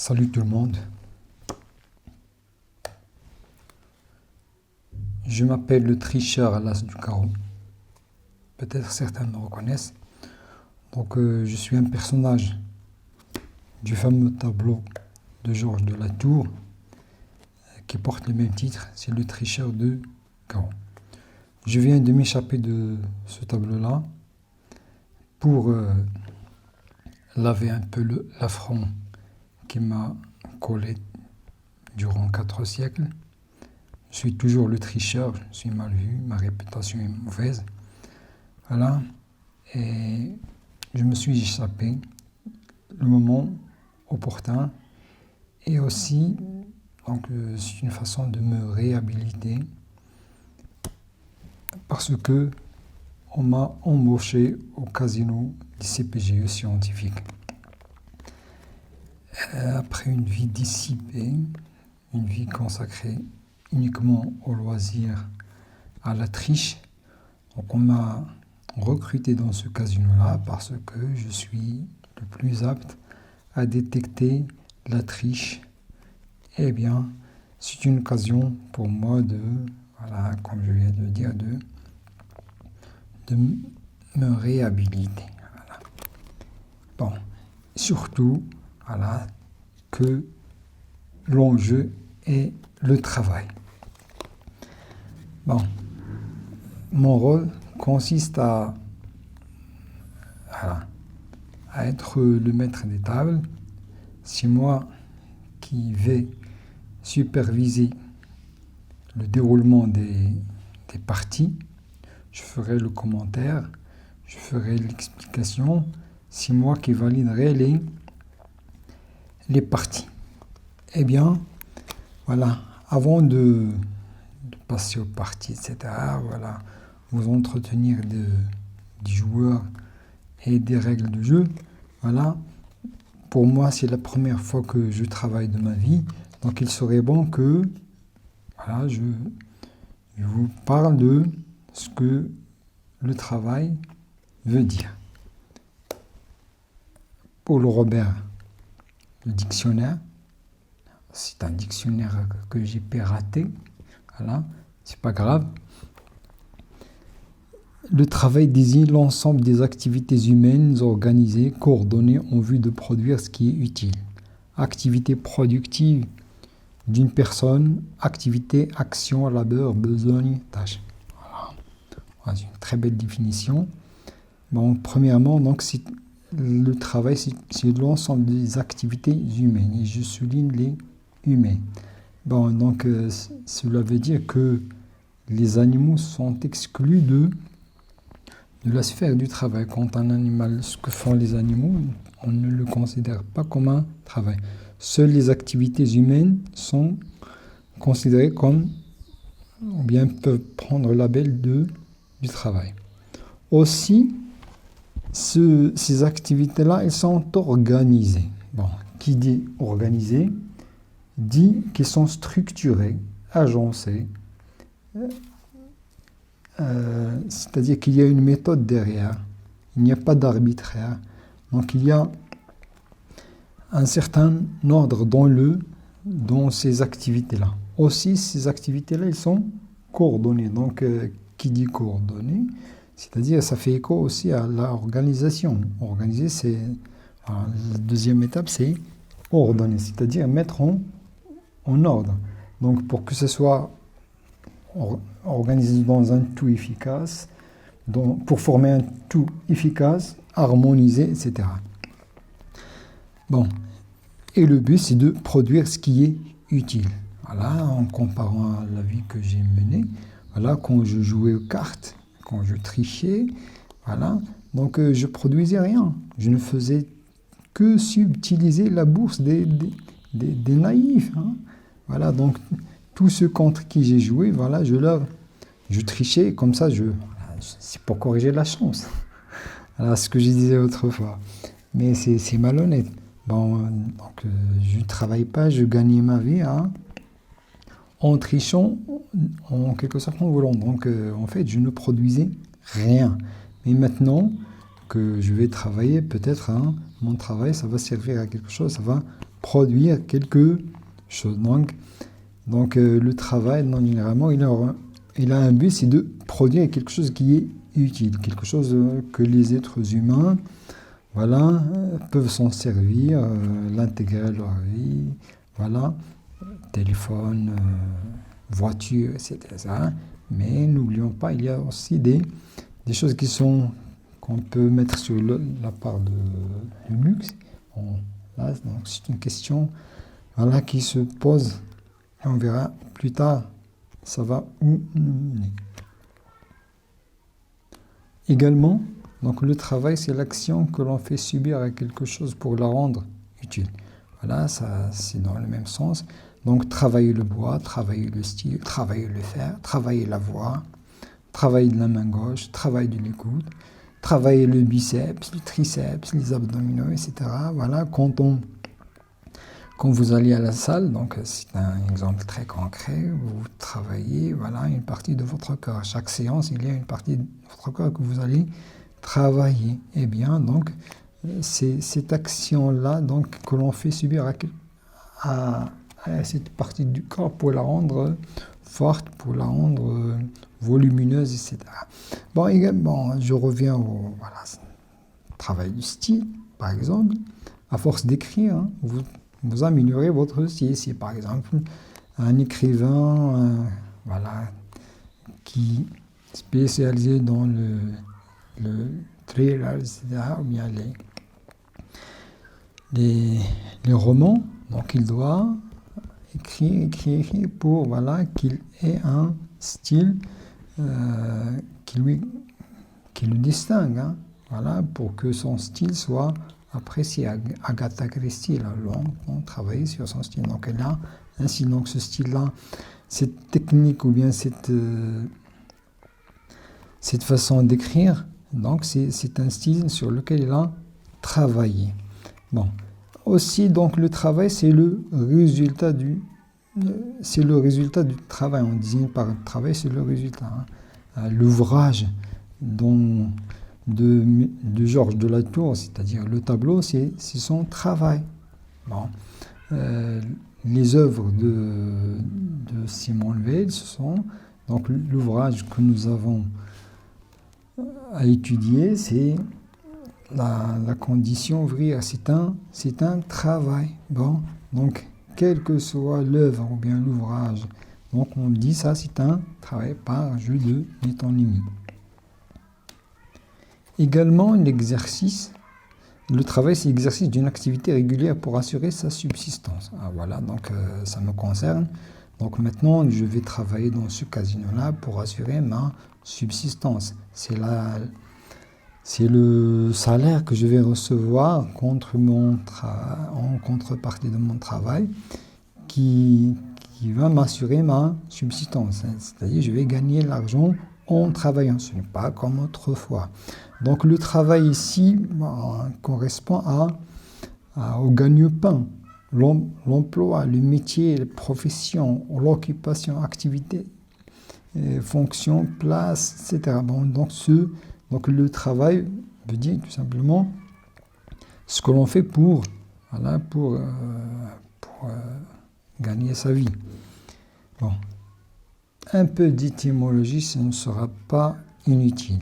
Salut tout le monde, je m'appelle le tricheur à l'as du carreau. Peut-être certains me reconnaissent. Donc je suis un personnage du fameux tableau de Georges de la Tour qui porte le même titre, c'est le tricheur de carreau. Je viens de m'échapper de ce tableau-là pour laver un peu l'affront qui m'a collé durant 4 siècles. Je suis toujours le tricheur, je suis mal vu, ma réputation est mauvaise. Voilà, et je me suis échappé le moment opportun et aussi, donc c'est une façon de me réhabiliter parce que on m'a embauché au casino du CPGE scientifique. Après une vie dissipée, une vie consacrée uniquement au loisir, à la triche, donc on m'a recruté dans ce casino-là parce que je suis le plus apte à détecter la triche. Eh bien, c'est une occasion pour moi de, voilà, comme je viens de le dire, de me réhabiliter. Voilà. Bon, surtout, voilà, que l'enjeu est le travail. Bon, mon rôle consiste à être le maître des tables. C'est moi qui vais superviser le déroulement des parties. Je ferai le commentaire, je ferai l'explication. C'est moi qui validerai les parties. Eh bien, voilà, avant de passer aux parties, etc., voilà, vous entretenir des joueurs et des règles du jeu, voilà, pour moi, c'est la première fois que je travaille de ma vie, donc il serait bon que, voilà, je vous parle de ce que le travail veut dire. Paul Robert, le dictionnaire, c'est un dictionnaire que j'ai piraté, voilà, c'est pas grave. Le travail désigne l'ensemble des activités humaines organisées, coordonnées en vue de produire ce qui est utile. Activité productive d'une personne, activité, action, labeur, besogne, tâche. Voilà, c'est une très belle définition. Bon, premièrement, donc, le travail, c'est l'ensemble des activités humaines, et je souligne les humaines. Bon, donc, cela veut dire que les animaux sont exclus de la sphère du travail. Quand un animal, ce que font les animaux, on ne le considère pas comme un travail. Seules les activités humaines sont considérées comme, ou bien peuvent prendre le label du travail. Aussi, ces activités-là, elles sont organisées. Bon, qui dit organisées, dit qu'elles sont structurées, agencées, c'est-à-dire qu'il y a une méthode derrière, il n'y a pas d'arbitraire, donc il y a un certain ordre dans ces activités-là. Aussi, ces activités-là, elles sont coordonnées, donc qui dit coordonnées, c'est-à-dire ça fait écho aussi à l'organisation. Organiser, c'est, la deuxième étape, c'est ordonner, c'est-à-dire mettre en ordre. Donc pour que ce soit organisé dans un tout efficace, pour former un tout efficace, harmonisé, etc. Bon, et le but, c'est de produire ce qui est utile. Voilà, en comparant à la vie que j'ai menée, voilà, quand je jouais aux cartes, quand je trichais, voilà, donc je produisais rien. Je ne faisais que subtiliser la bourse des naïfs. Hein. Voilà, donc tous ceux contre qui j'ai joué, voilà, je trichais, comme ça, c'est pour corriger la chance. Voilà ce que je disais autrefois. Mais c'est malhonnête. Bon, donc je ne travaille pas, je gagnais ma vie en trichant, en quelque sorte en volant. Donc en fait, je ne produisais rien. Mais maintenant que je vais travailler, peut-être mon travail, ça va servir à quelque chose, ça va produire quelque chose. Donc le travail, donc, généralement, il a un but, c'est de produire quelque chose qui est utile, quelque chose que les êtres humains, voilà, peuvent s'en servir, l'intégrer à leur vie, voilà, téléphone, voiture, etc. Mais n'oublions pas, il y a aussi des choses qu'on peut mettre sur la part du luxe. Là, donc c'est une question, voilà, qui se pose et on verra plus tard ça va où mener. Également, donc le travail, c'est l'action que l'on fait subir à quelque chose pour la rendre utile. Voilà, ça c'est dans le même sens. Donc travailler le bois, travailler le style, travailler le fer, travailler la voix, travailler de la main gauche, travailler de l'écoute, travailler le biceps, le triceps, les abdominaux, etc. Voilà, quand vous allez à la salle, donc c'est un exemple très concret, vous travaillez, voilà, une partie de votre corps. À chaque séance, il y a une partie de votre corps que vous allez travailler. Eh bien, donc, c'est cette action-là, donc, que l'on fait subir à cette partie du corps pour la rendre forte, pour la rendre volumineuse, etc. Bon, également, je reviens au travail du style, par exemple. À force d'écrire, hein, vous améliorez votre style. Si par exemple un écrivain qui est spécialisé dans le thriller, etc., ou bien les romans, donc il doit écrire pour qu'il ait un style qui le distingue, hein, pour que son style soit apprécié. Agatha Christie, elle a longtemps travaillé sur son style. Donc elle a ainsi donc ce style-là, cette technique ou bien cette façon d'écrire. Donc c'est un style sur lequel elle a travaillé. Bon, aussi donc le travail, c'est le résultat du travail. On désigne par travail, c'est le résultat. Hein. L'ouvrage de Georges de la Tour, c'est-à-dire le tableau, c'est son travail. Bon. Les œuvres de Simon Weil, ce sont donc l'ouvrage que nous avons à étudier, c'est la condition ouvrière, c'est un travail. Bon, donc quelle que soit l'œuvre ou bien l'ouvrage, donc on dit ça, c'est un travail par jeu de métonymie. Également, l'exercice. Le travail, c'est l'exercice d'une activité régulière pour assurer sa subsistance. Voilà, donc ça me concerne. Donc maintenant, je vais travailler dans ce casino-là pour assurer ma subsistance. C'est le salaire que je vais recevoir en contrepartie de mon travail qui va m'assurer ma subsistance. C'est-à-dire, je vais gagner l'argent en travaillant. Ce n'est pas comme autrefois. Donc le travail ici correspond au gagne-pain, l'emploi, le métier, la profession, l'occupation, activité, fonction, place, etc. Bon, donc le travail veut dire tout simplement ce que l'on fait pour gagner sa vie. Bon. Un peu d'étymologie, ça ne sera pas inutile.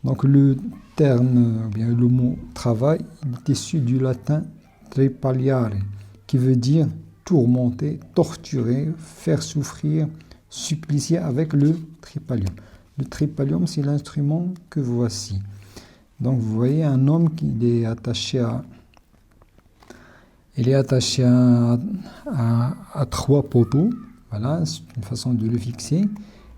Donc le terme, bien le mot travail, est issu du latin trepaliare, qui veut dire tourmenter, torturer, faire souffrir, supplicier avec le tripalium. Le tripalium, c'est l'instrument que voici. Donc vous voyez un homme qui est attaché à trois poteaux. Voilà, c'est une façon de le fixer.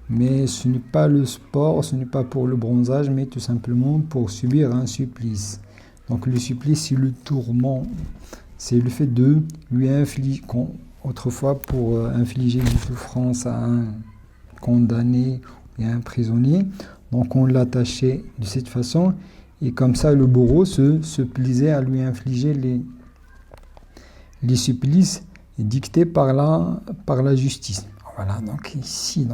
Mais ce n'est pas le sport, ce n'est pas pour le bronzage, mais tout simplement pour subir un supplice. Donc le supplice, c'est le tourment, c'est le fait de lui infliger, autrefois pour infliger une souffrance à un condamné ou à un prisonnier. Donc on l'attachait de cette façon, et comme ça le bourreau se plaisait à lui infliger les supplices dictés par la justice. Voilà, donc ici,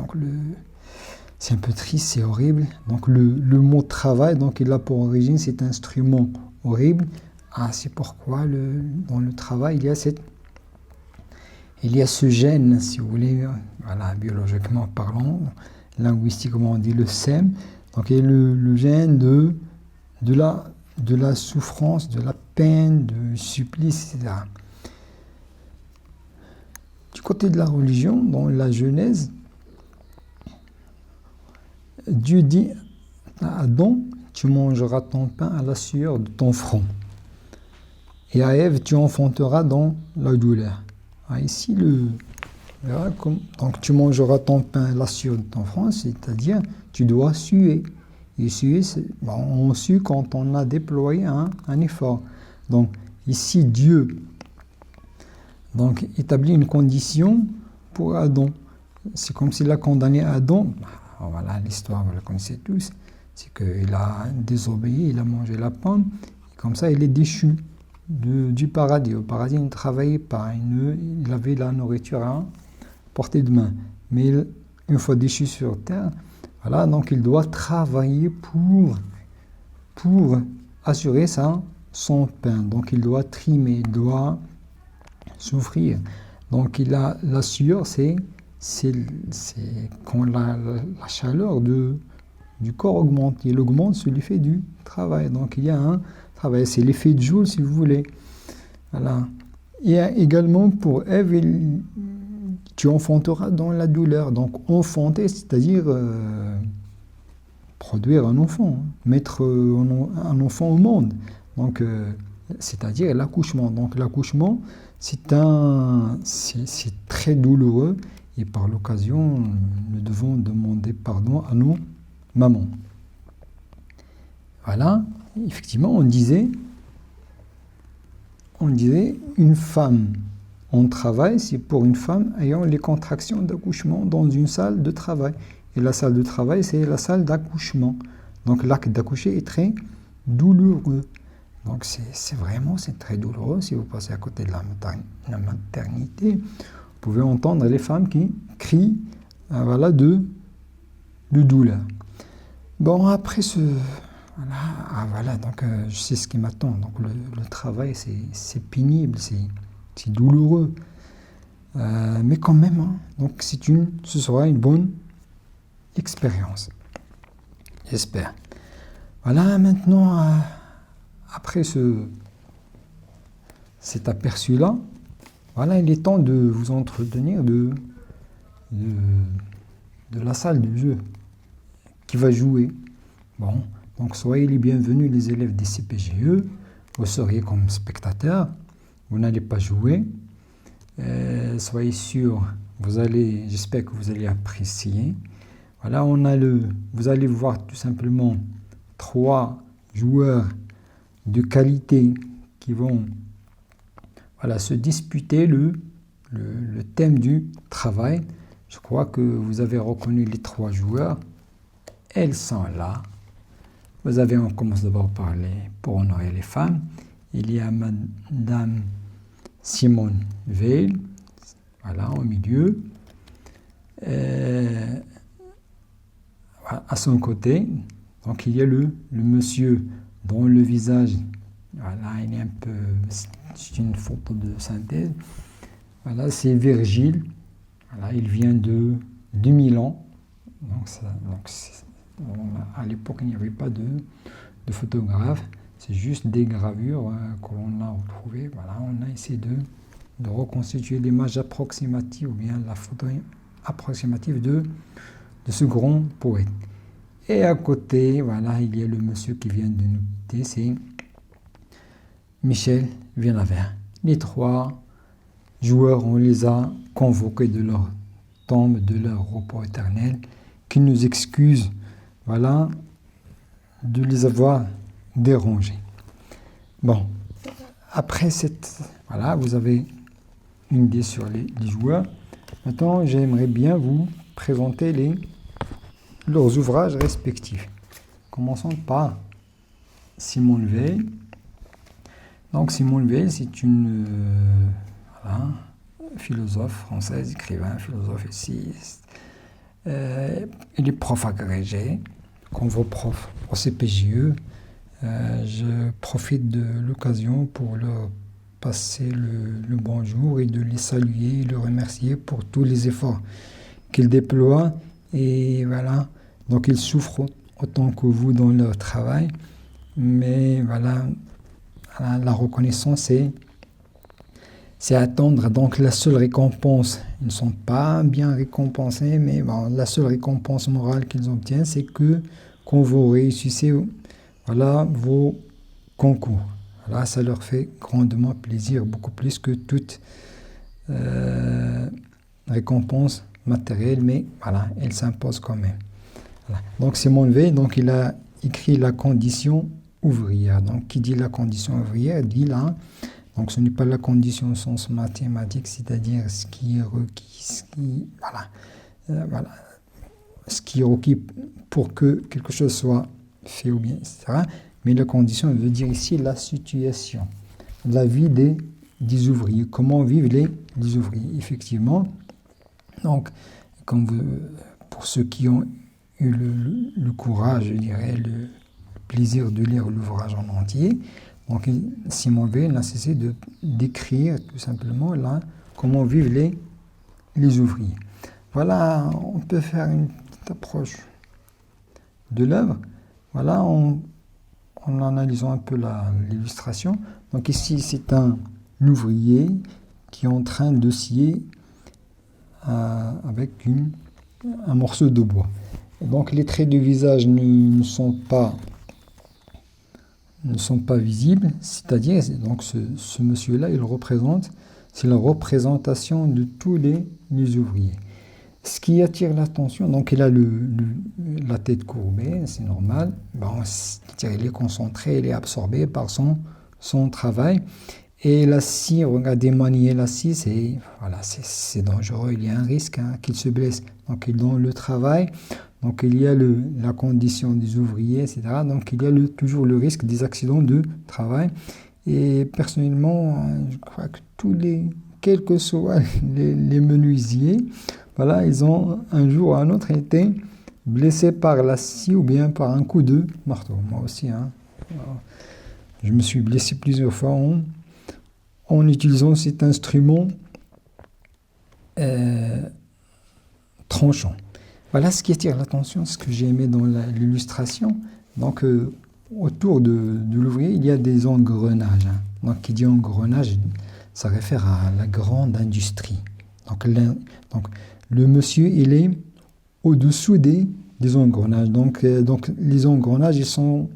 c'est un peu triste, c'est horrible. Donc le mot travail, donc il a pour origine cet instrument horrible c'est pourquoi dans le travail, il y a ce gène, si vous voulez, voilà, biologiquement parlant, linguistiquement on dit le SEM, donc il y a le gène de la souffrance, de la peine, du supplice, etc. Du côté de la religion, dans la Genèse, Dieu dit à Adam, tu mangeras ton pain à la sueur de ton front. Et à Ève, tu enfanteras dans la douleur. Ici, donc tu mangeras ton pain à la sueur de ton front, c'est-à-dire tu dois suer. Et suer, on sue quand on a déployé un effort. Donc ici, Dieu établit une condition pour Adam. C'est comme s'il a condamné Adam. Voilà l'histoire, vous la connaissez tous. C'est qu'il a désobéi, il a mangé la pomme. Et comme ça, il est déchu du paradis. Au paradis, il ne travaillait pas. Il avait la nourriture à portée de main. Mais une fois déchu sur terre, voilà, donc il doit travailler pour assurer son pain. Donc il doit trimer, il doit souffrir. Donc la sueur, c'est quand la chaleur du corps augmente. Il augmente sous l'effet du travail. Donc il y a un travail. C'est l'effet de Joule, si vous voulez. Voilà. Et également pour Ève, tu enfanteras dans la douleur. Donc enfanter, c'est-à-dire produire un enfant, mettre un enfant au monde. Donc c'est-à-dire l'accouchement. Donc l'accouchement, c'est très douloureux. Et par l'occasion, nous devons demander pardon à nos mamans. Voilà, effectivement, on disait une femme en travail, c'est pour une femme ayant les contractions d'accouchement dans une salle de travail. Et la salle de travail, c'est la salle d'accouchement. Donc l'acte d'accoucher est très douloureux. Donc c'est très douloureux. Si vous passez à côté de la maternité, vous pouvez entendre les femmes qui crient de douleur. Bon, après voilà, donc je sais ce qui m'attend. Donc le travail, c'est pénible, c'est douloureux. Mais quand même, donc ce sera une bonne expérience. J'espère. Voilà, maintenant, après cet aperçu-là, voilà, il est temps de vous entretenir de la salle de jeu qui va jouer. Bon, donc soyez les bienvenus, les élèves des CPGE. Vous seriez comme spectateurs, vous n'allez pas jouer. Soyez sûrs, j'espère que vous allez apprécier. Voilà, vous allez voir tout simplement 3 joueurs de qualité qui vont se disputer le thème du travail. Je crois que vous avez reconnu les 3 joueurs. Elles sont là. On commence d'abord pour honorer les femmes. Il y a Madame Simone Veil, voilà, au milieu. À son côté, donc il y a le monsieur dont le visage, voilà, il est un peu, c'est une photo de synthèse. Voilà, c'est Virgile. Voilà, il vient de Milan. À l'époque, il n'y avait pas de photographe. C'est juste des gravures que l'on a retrouvées. Voilà, on a essayé de reconstituer l'image approximative ou bien la photo approximative de ce grand poète. Et à côté, voilà, il y a le monsieur qui vient de nous quitter, c'est Michel Villavert. Les 3 joueurs, on les a convoqués de leur tombe, de leur repos éternel, qui nous excusent, voilà, de les avoir dérangés. Bon, après voilà, vous avez une idée sur les joueurs. Maintenant, j'aimerais bien vous présenter leurs ouvrages respectifs. Commençons par Simone Veil. Donc Simone Veil, c'est une philosophe française, écrivain, philosophe essayiste. Elle est prof agrégée, comme vos profs au CPGE. Je profite de l'occasion pour leur passer le bonjour et de les saluer et les remercier pour tous les efforts qu'ils déploient. Et voilà, donc ils souffrent autant que vous dans leur travail, mais voilà, la reconnaissance c'est attendre. Donc la seule récompense, ils ne sont pas bien récompensés, mais bon, la seule récompense morale qu'ils obtiennent, c'est que quand vous réussissez voilà, vos concours. Voilà, ça leur fait grandement plaisir, beaucoup plus que toute récompense matérielle, mais voilà, elle s'impose quand même. Voilà. Donc Simone Weil, donc il a écrit la condition ouvrière. Donc qui dit la condition ouvrière dit là, donc ce n'est pas la condition au sens mathématique, c'est-à-dire ce qui est requis, voilà, ce qui est requis pour que quelque chose soit fait ou bien, etc. Mais la condition veut dire ici la situation, la vie des ouvriers, comment vivent les ouvriers, effectivement. Donc, pour ceux qui ont eu le courage, je dirais, le plaisir de lire l'ouvrage en entier, donc Simone Weil n'a cessé de décrire tout simplement là comment vivent les ouvriers. Voilà, on peut faire une petite approche de l'œuvre. Voilà, en analysant un peu l'illustration. Donc ici, c'est un ouvrier qui est en train de scier avec un morceau de bois. Et donc les traits du visage ne sont pas visibles, c'est-à-dire donc ce monsieur-là, c'est la représentation de tous les ouvriers. Ce qui attire l'attention, donc il a la tête courbée, c'est normal. Bon, il est concentré, il est absorbé par son travail. Et la scie, regardez, manier la scie, c'est dangereux, il y a un risque qu'il se blesse. Donc dans le travail, donc il y a la condition des ouvriers, etc. Donc il y a toujours le risque des accidents de travail. Et personnellement, je crois que quels que soient les menuisiers, voilà, ils ont un jour ou un autre été blessés par la scie ou bien par un coup de marteau. Moi aussi, je me suis blessé plusieurs fois en utilisant cet instrument tranchant. Voilà ce qui attire l'attention, ce que j'ai aimé dans l'illustration. Donc, autour de l'ouvrier, il y a des engrenages. Donc, qui dit engrenage, ça réfère à la grande industrie. Donc le monsieur, il est au-dessous des engrenages. Donc, les engrenages, ils sont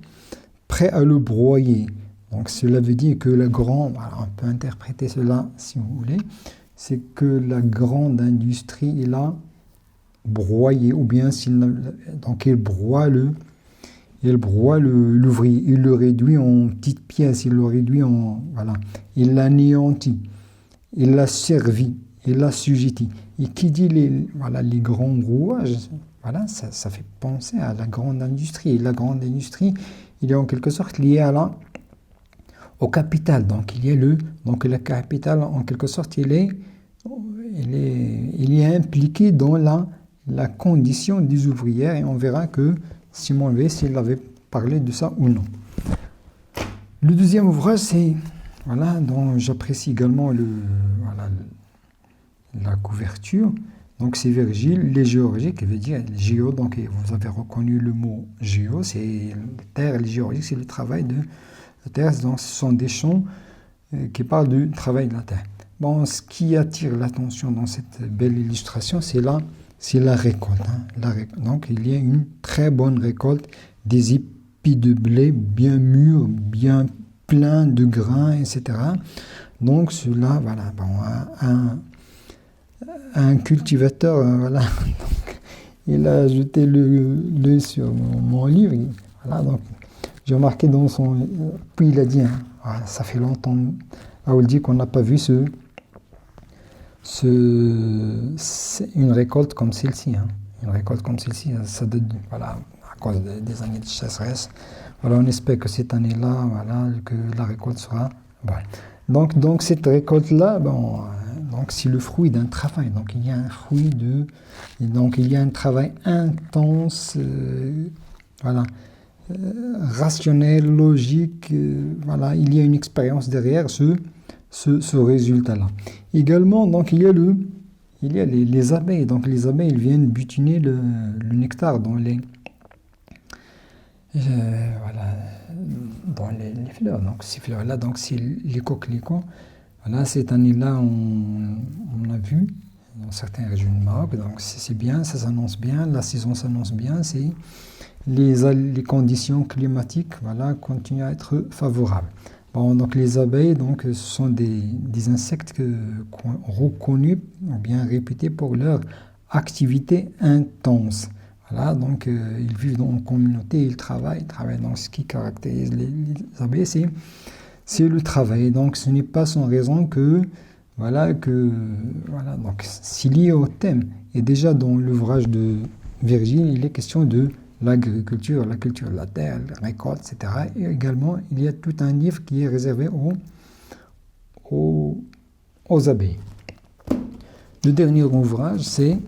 prêts à le broyer. Donc, cela veut dire que on peut interpréter cela si vous voulez, c'est que la grande industrie, il a broyé, ou bien donc il broie l'ouvrier, il le réduit en petites pièces, il le réduit il l'anéantit, il l'a servi, il l'assujettit. Et qui dit les grands rouages, ça fait penser à la grande industrie. Et la grande industrie, il est en quelque sorte lié au capital. Donc il y a le capital, en quelque sorte, il est impliqué dans la condition des ouvrières, et on verra que Simone Weil, s'il avait parlé de ça ou non. Le deuxième ouvrage, c'est dont j'apprécie également la couverture. Donc c'est Virgile, les géologiques, qui veut dire géo. Donc vous avez reconnu le mot géo, c'est la terre, les géologiques, c'est le travail de la terre. Donc ce sont des chants qui parlent du travail de la terre. Bon, ce qui attire l'attention dans cette belle illustration, c'est la récolte. Donc il y a une très bonne récolte des épis de blé bien mûrs, bien pleins de grains, etc. Donc cela, un cultivateur, donc, il a jeté l'œil sur mon livre. Donc j'ai remarqué dans son... Puis il a dit, ça fait longtemps, Raoul dit qu'on n'a pas vu une récolte comme celle-ci. Une récolte comme celle-ci, ça donne, à cause des années de sécheresse. On espère que cette année-là, que la récolte sera bonne. Donc cette récolte-là, donc c'est le fruit d'un travail. Donc il y a un travail intense, rationnelle, logique. Voilà, il y a une expérience derrière ce résultat-là. Également, donc, il y a les abeilles. Donc, les abeilles, elles viennent butiner le nectar dans voilà, dans les fleurs. Donc, ces fleurs-là, donc, c'est les coquelicots. Voilà, cette année-là, on a vu dans certaines régions du Maroc, donc c'est bien, ça s'annonce bien, la saison s'annonce bien, c'est les conditions climatiques, voilà, continuent à être favorables. Bon, donc les abeilles, donc, ce sont des insectes reconnus ou bien réputés pour leur activité intense. Voilà, donc ils vivent en communauté, ils travaillent. Donc ce qui caractérise les abeilles, c'est le travail. Donc ce n'est pas sans raison voilà, donc c'est lié au thème. Et déjà dans l'ouvrage de Virgile, il est question de l'agriculture, la culture de la terre, la récolte, etc. Et également, il y a tout un livre qui est réservé aux abeilles. Le dernier ouvrage, c'est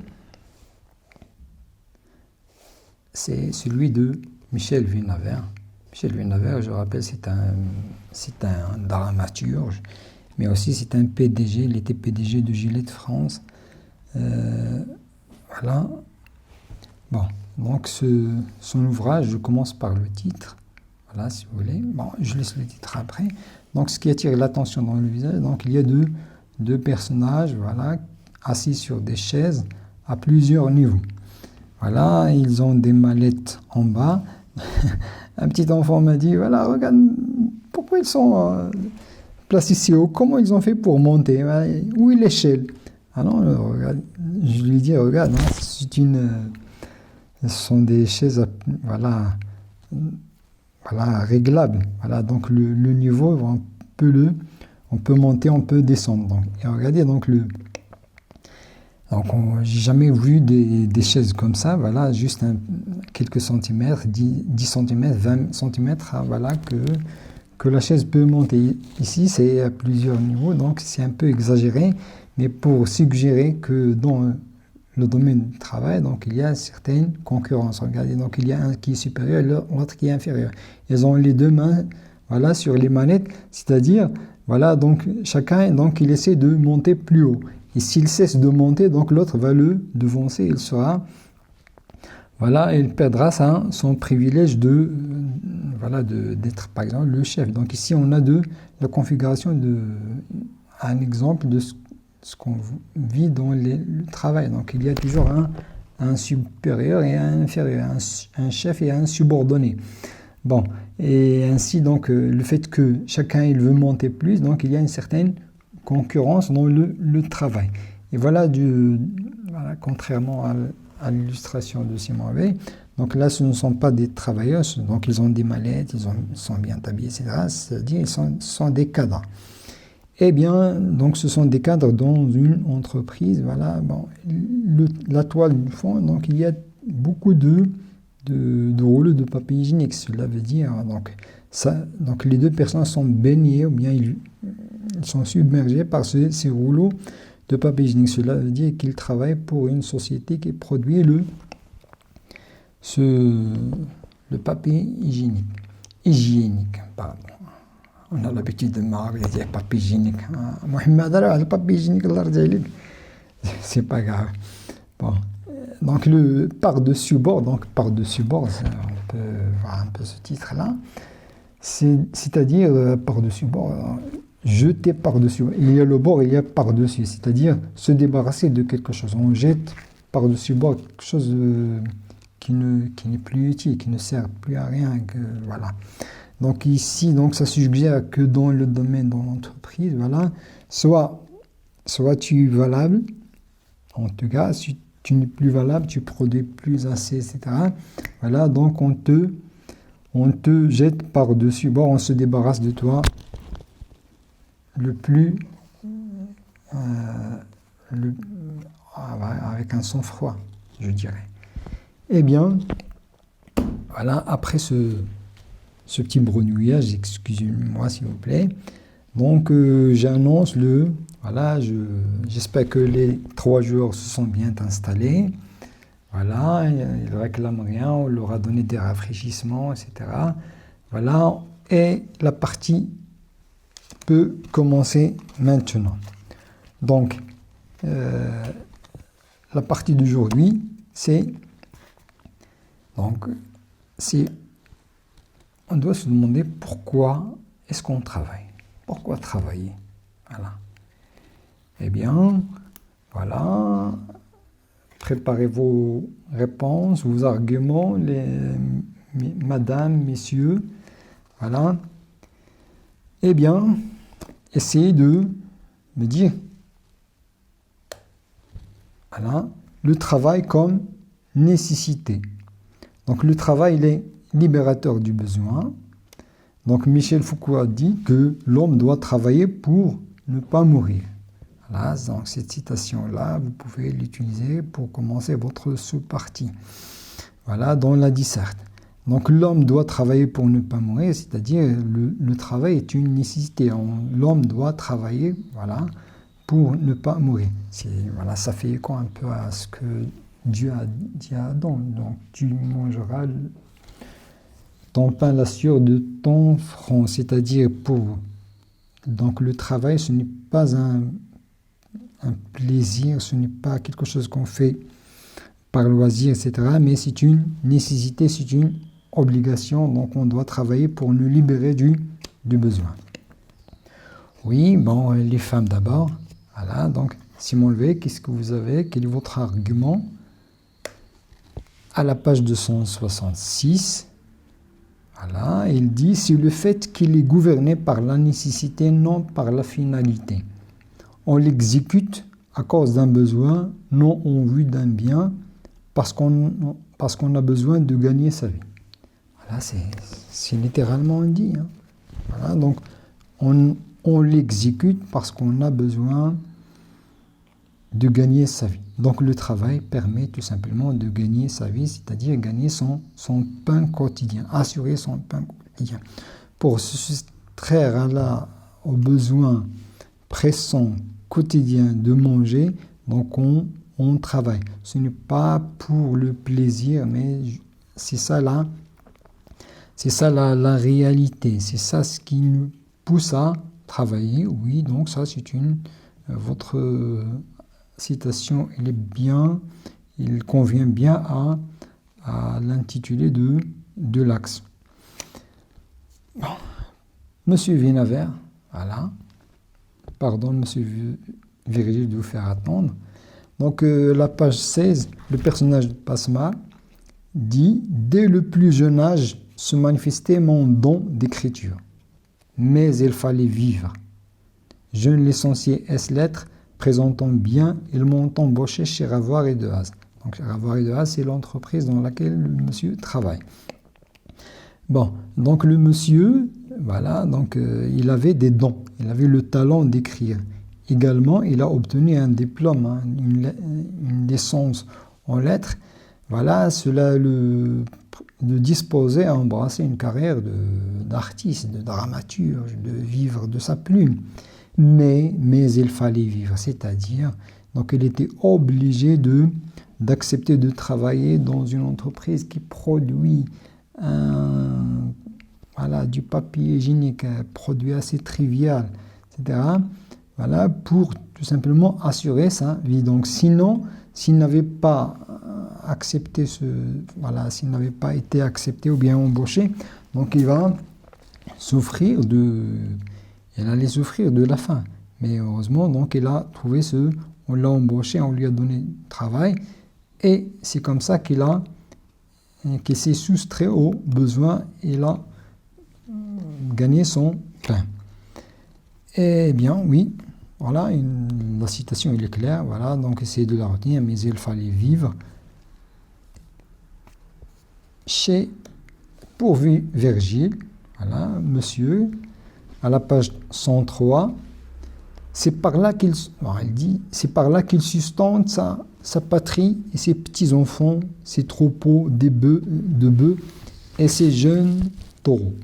celui de Michel Vinaver. Michel Vinaver, je rappelle, c'est un dramaturge, mais aussi c'est un PDG, il était PDG de Gillette France. Voilà. Bon, donc son ouvrage, je commence par le titre, voilà, si vous voulez. Bon, je laisse le titre après. Donc, ce qui attire l'attention dans le visage, donc il y a deux personnages, voilà, assis sur des chaises à plusieurs niveaux. Voilà, ils ont des mallettes en bas. Un petit enfant m'a dit, voilà, regarde, pourquoi ils sont placés si haut? Comment ils ont fait pour monter? Où est l'échelle? Ah non, regarde, je lui dis, regarde, hein, ce sont des chaises, voilà, réglables. Voilà, donc le niveau, on peut monter, on peut descendre. Donc, et regardez, donc j'ai jamais vu des chaises comme ça, voilà, juste quelques centimètres, 10 cm, 20 cm, hein, voilà, que la chaise peut monter. Ici, c'est à plusieurs niveaux, donc c'est un peu exagéré, mais pour suggérer que dans le domaine du travail, donc il y a certaines concurrences. Regardez, donc il y a un qui est supérieur, l'autre qui est inférieur. Ils ont les deux mains, voilà, sur les manettes, c'est-à-dire, voilà, donc chacun, donc il essaie de monter plus haut. Et s'il cesse de monter, donc l'autre va le devancer, il sera, voilà, il perdra son privilège d'être, par exemple, le chef. Donc ici, on a la configuration un exemple de ce qu'on vit dans le travail. Donc il y a toujours un supérieur et un inférieur, un chef et un subordonné. Bon, et ainsi, donc, le fait que chacun, il veut monter plus, donc il y a une certaine concurrence dans le travail. Et voilà, contrairement à l'illustration de Simon Veil, donc là, ce ne sont pas des travailleurs, donc ils ont des mallettes, ils sont bien habillés, etc. C'est-à-dire, ce sont des cadres. Eh bien, donc ce sont des cadres dans une entreprise, voilà. Bon, la toile du fond, donc il y a beaucoup de rouleaux de papier hygiénique. Cela veut dire, donc les deux personnes sont baignées, ou bien ils sont submergés par ces rouleaux de papier hygiénique. Cela veut dire qu'ils travaillent pour une société qui produit le papier hygiénique, pardon. On a l'habitude de Maroc de dire papier hygiénique. Mohamed, le papier hygiénique, c'est pas grave. Bon. Donc le par-dessus bord, on peut voir un peu ce titre-là, c'est-à-dire par-dessus bord, jeter par-dessus. Il y a le bord, il y a par-dessus, c'est-à-dire se débarrasser de quelque chose. On jette par-dessus bord quelque chose qui n'est plus utile, qui ne sert plus à rien, voilà. Donc ici, donc ça suggère que dans le domaine de l'entreprise, voilà, soit tu es valable, en tout cas, si tu n'es plus valable, tu produis plus assez, etc. Voilà, donc on te jette par-dessus. Bon, on se débarrasse de toi avec un sang-froid, je dirais. Eh bien, voilà, après ce petit brenouillage, excusez-moi s'il vous plaît. Donc, j'annonce voilà, j'espère que les 3 jours se sont bien installés. Voilà, il réclame rien, on leur a donné des rafraîchissements, etc. Voilà, et la partie peut commencer maintenant. Donc, la partie d'aujourd'hui, on doit se demander pourquoi est-ce qu'on travaille. Pourquoi travailler? Voilà. Eh bien, voilà, préparez vos réponses, vos arguments, madame, messieurs, voilà. Eh bien, essayez de me dire, voilà, le travail comme nécessité. Donc le travail, il est libérateur du besoin. Donc Michel Foucault a dit que l'homme doit travailler pour ne pas mourir. Voilà, donc cette citation-là, vous pouvez l'utiliser pour commencer votre sous-partie. Voilà, dans la disserte. Donc l'homme doit travailler pour ne pas mourir, c'est-à-dire le travail est une nécessité. L'homme doit travailler, voilà, pour ne pas mourir. Voilà, ça fait écho un peu à ce que Dieu a dit à Adam. Donc tu mangeras ton pain la sueur de ton front, c'est-à-dire pour. Donc le travail, ce n'est pas un plaisir, ce n'est pas quelque chose qu'on fait par loisir, etc. Mais c'est une nécessité, c'est une obligation. Donc on doit travailler pour nous libérer du besoin. Oui, bon, les femmes d'abord. Voilà, donc Simon Levé, qu'est-ce que vous avez? Quel est votre argument? À la page 266, voilà, il dit, c'est le fait qu'il est gouverné par la nécessité, non par la finalité. On l'exécute à cause d'un besoin, non en vue d'un bien, parce qu'on a besoin de gagner sa vie. Voilà, c'est littéralement dit. Hein. Voilà, donc on l'exécute parce qu'on a besoin de gagner sa vie. Donc le travail permet tout simplement de gagner sa vie, c'est-à-dire gagner son pain quotidien, assurer son pain quotidien. Pour se soustraire aux besoins pressants quotidiens de manger, donc on travaille. Ce n'est pas pour le plaisir, mais c'est ça la réalité. C'est ça ce qui nous pousse à travailler. Oui, donc ça c'est votre citation, il convient bien à l'intitulé de l'axe. Bon. Monsieur Vinaver, voilà. Pardon, monsieur Virgile, de vous faire attendre. Donc, la page 16, le personnage de Pasma dit « Dès le plus jeune âge se manifestait mon don d'écriture, mais il fallait vivre. Jeune licencié S-lettres, présentant bien, ils m'ont embauché chez Ravoir et Dehaze. » Donc, Ravoir et Dehaze, c'est l'entreprise dans laquelle le monsieur travaille. Bon, donc le monsieur, voilà, donc il avait des dons, il avait le talent d'écrire. Également, il a obtenu un diplôme, hein, une licence en lettres. Voilà, cela le disposait à embrasser une carrière d'artiste, de dramaturge, de vivre de sa plume. Mais il fallait vivre, c'est-à-dire, donc il était obligé d'accepter de travailler dans une entreprise qui produit du papier hygiénique, un produit assez trivial, etc. Voilà, pour tout simplement assurer sa vie. Donc sinon, s'il n'avait pas accepté s'il n'avait pas été accepté ou bien embauché, donc il allait souffrir de la faim. Mais heureusement, donc il a trouvé on l'a embauché, on lui a donné travail, et c'est comme ça qu'il s'est soustrait aux besoins, il a gagné son pain. Eh bien, oui, voilà, la citation, il est claire, voilà, donc essayez de la retenir, mais il fallait vivre. Pour Virgile, voilà, monsieur, à la page 103, c'est par là qu'il sustente sa patrie et ses petits-enfants, ses troupeaux de bœufs et ses jeunes taureaux.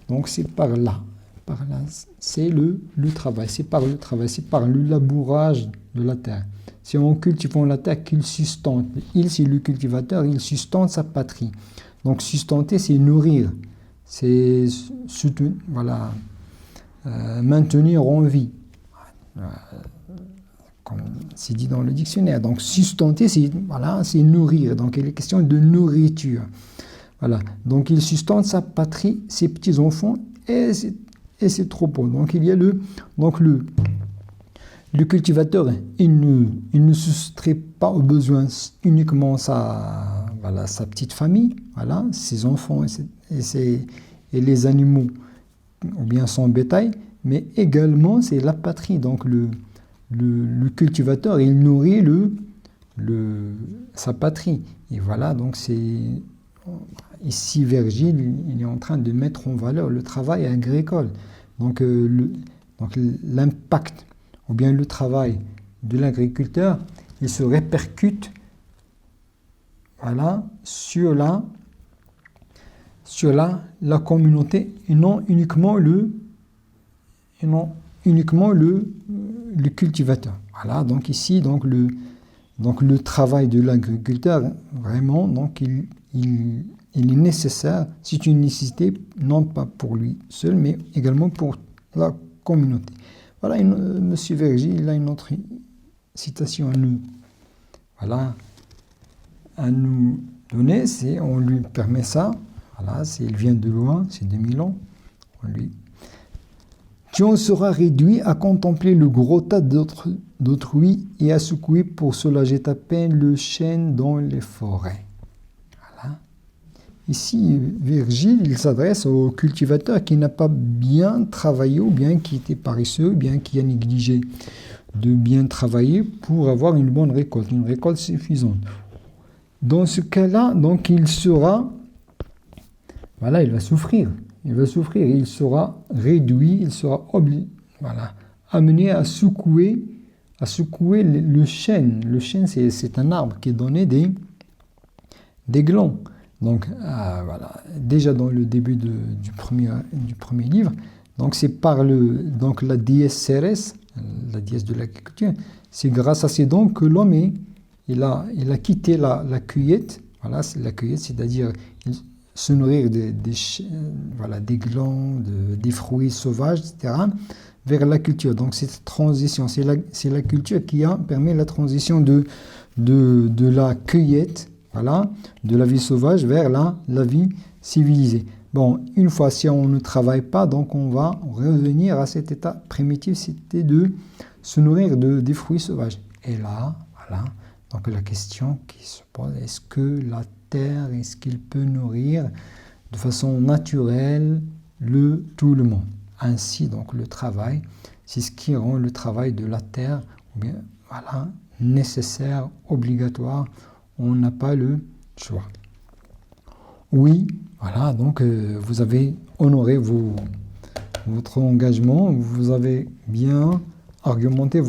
Donc c'est par là par là, c'est le travail, c'est par le travail, c'est par le labourage de la terre. C'est en cultivant la terre qu'il sustente. Il, c'est le cultivateur, il sustente sa patrie. Donc sustenter, c'est nourrir, c'est voilà, maintenir en vie, comme c'est dit dans le dictionnaire. Donc sustenter, c'est voilà, c'est nourrir. Donc il est question de nourriture. Voilà. Donc il sustente sa patrie, ses petits-enfants et ses troupeaux. Donc il y a le cultivateur, il ne soustrait pas aux besoins uniquement sa petite famille, voilà, ses enfants et les animaux, ou bien son bétail, mais également c'est la patrie. Donc le cultivateur, il nourrit sa patrie. Et voilà, donc ici Virgile, il est en train de mettre en valeur le travail agricole. Donc l'impact ou bien le travail de l'agriculteur, il se répercute voilà, sur la communauté et non uniquement le cultivateur. Voilà, donc ici, donc le travail de l'agriculteur, vraiment, donc il est nécessaire, c'est une nécessité, non pas pour lui seul, mais également pour la communauté. Voilà, M. Virgile, il a une autre citation à nous donner, on lui permet ça, voilà, il vient de loin, c'est 2000 ans, tu en seras réduit à contempler le gros tas d'autrui et à secouer pour soulager ta peine le chêne dans les forêts. Voilà. Ici, Virgile, il s'adresse au cultivateur qui n'a pas bien travaillé ou bien qui était paresseux ou bien qui a négligé de bien travailler pour avoir une bonne récolte, une récolte suffisante. Dans ce cas-là, donc il sera, voilà, il va souffrir, il sera réduit, il sera amené à secouer le chêne. Le chêne, c'est un arbre qui donnait des glands. Donc, voilà, déjà dans le début du premier livre, donc c'est par la déesse Cérès, la déesse de l'agriculture, c'est grâce à ces dons que l'homme il a quitté la cueillette. Voilà, c'est la cueillette, c'est-à-dire se nourrir des glands, des fruits sauvages, etc., vers la culture. Donc cette transition, c'est la culture qui a permis la transition de la cueillette, voilà, de la vie sauvage vers la vie civilisée. Bon, une fois, si on ne travaille pas, donc on va revenir à cet état primitif, c'était de se nourrir des fruits sauvages. Et là, voilà, donc la question qui se pose, est-ce que la terre, est-ce qu'il peut nourrir de façon naturelle tout le monde? Ainsi, donc le travail, c'est ce qui rend le travail de la terre bien, voilà, nécessaire, obligatoire. On n'a pas le choix. Oui, voilà, donc vous avez honoré votre engagement, vous avez bien argumenté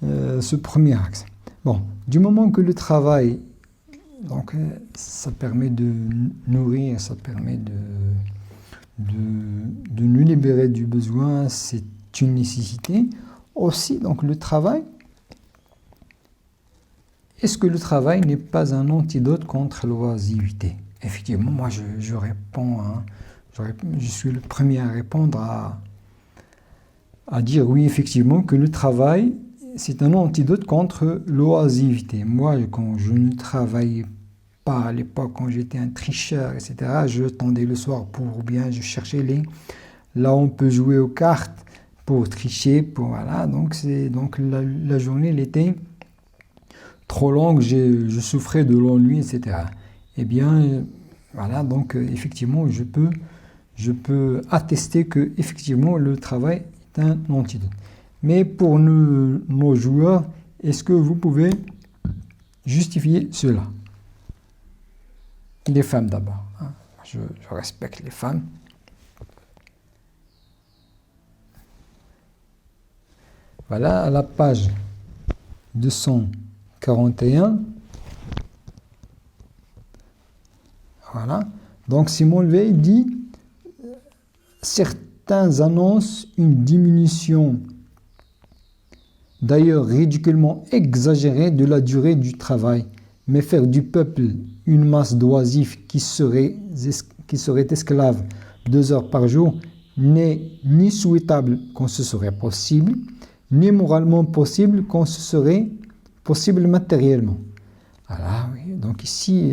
ce premier axe. Bon, du moment que le travail, donc ça permet de nourrir, ça permet de nous libérer du besoin, c'est une nécessité. Aussi, donc le travail, est-ce que le travail n'est pas un antidote contre l'oisiveté? Effectivement, moi je réponds, je suis le premier à répondre à dire oui, effectivement, que le travail, c'est un antidote contre l'oisiveté. Moi, quand je ne travaillais pas à l'époque, quand j'étais un tricheur, etc., je tendais le soir ou bien je cherchais là où on peut jouer aux cartes pour tricher, voilà. Donc la journée, elle était trop longue, je souffrais de l'ennui, etc. Eh bien, voilà, donc effectivement, je peux attester que effectivement le travail est un antidote. Mais pour nos joueurs, est-ce que vous pouvez justifier cela? Les femmes d'abord. Hein. Je respecte les femmes. Voilà, à la page 241. Voilà. Donc Simon Weil dit, certains annoncent une diminution, d'ailleurs ridiculement exagérée, de la durée du travail. Mais faire du peuple une masse d'oisifs qui serait esclave 2 heures par jour n'est ni souhaitable quand ce serait possible, ni moralement possible quand ce serait possible matériellement. Voilà, oui. Donc ici,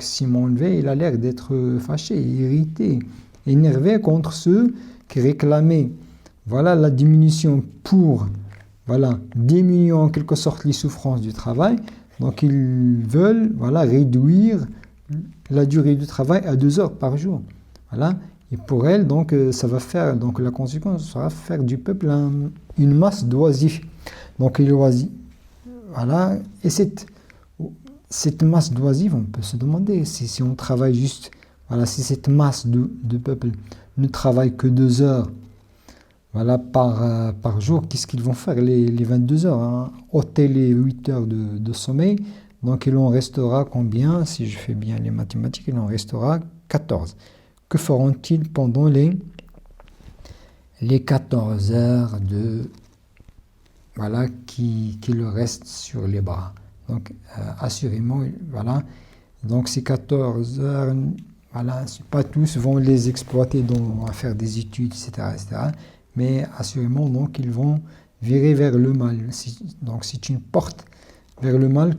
Simon Weil, il a l'air d'être fâché, irrité, énervé contre ceux qui réclamaient la diminution pour diminuer en quelque sorte les souffrances du travail. Donc ils veulent réduire la durée du travail à 2 heures par jour. Voilà. Et pour elle, donc, ça va faire, donc la conséquence sera faire du peuple une masse d'oisifs. Donc les oisifs, voilà. Et cette masse d'oisifs, on peut se demander si on travaille juste, si cette masse de peuple ne travaille que 2 heures par jour, qu'est-ce qu'ils vont faire les 22 heures, hein? Ôter les 8 heures de sommeil, donc il en restera combien? Si je fais bien les mathématiques, il en restera 14. Que feront-ils pendant les 14 heures qui leur restent sur les bras? Donc assurément, donc ces 14 heures, pas tous vont les exploiter à faire des études, etc. Mais assurément, donc, ils vont virer vers le mal. Donc, c'est une porte vers le mal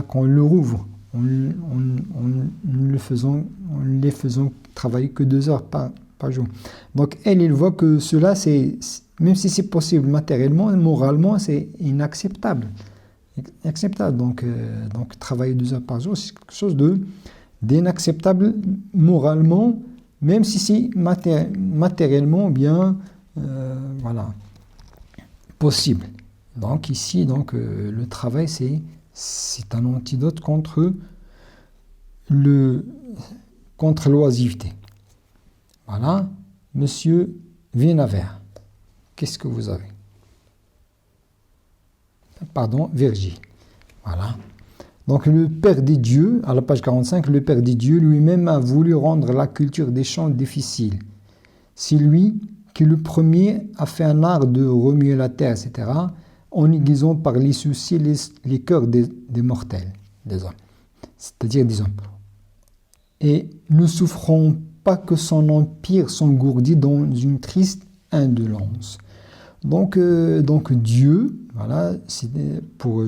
qu'on leur ouvre. On les faisant travailler que 2 heures par jour. Donc, il voit que cela, même si c'est possible matériellement, moralement, c'est inacceptable. Donc, travailler 2 heures par jour, c'est quelque chose d'inacceptable moralement, même si c'est matériellement bien possible. Donc ici, le travail, c'est un antidote contre l'oisiveté. Voilà, Monsieur Vienavert, qu'est-ce que vous avez? Pardon, Vergy. Voilà. Donc le Père des dieux, à la page 45, le Père des dieux lui-même a voulu rendre la culture des champs difficile. C'est lui qui le premier a fait un art de remuer la terre, etc., en aiguisant par les soucis les cœurs des mortels, des hommes, c'est-à-dire des hommes. Et ne souffrons pas que son empire s'engourdit dans une triste indolence. Donc Dieu, pour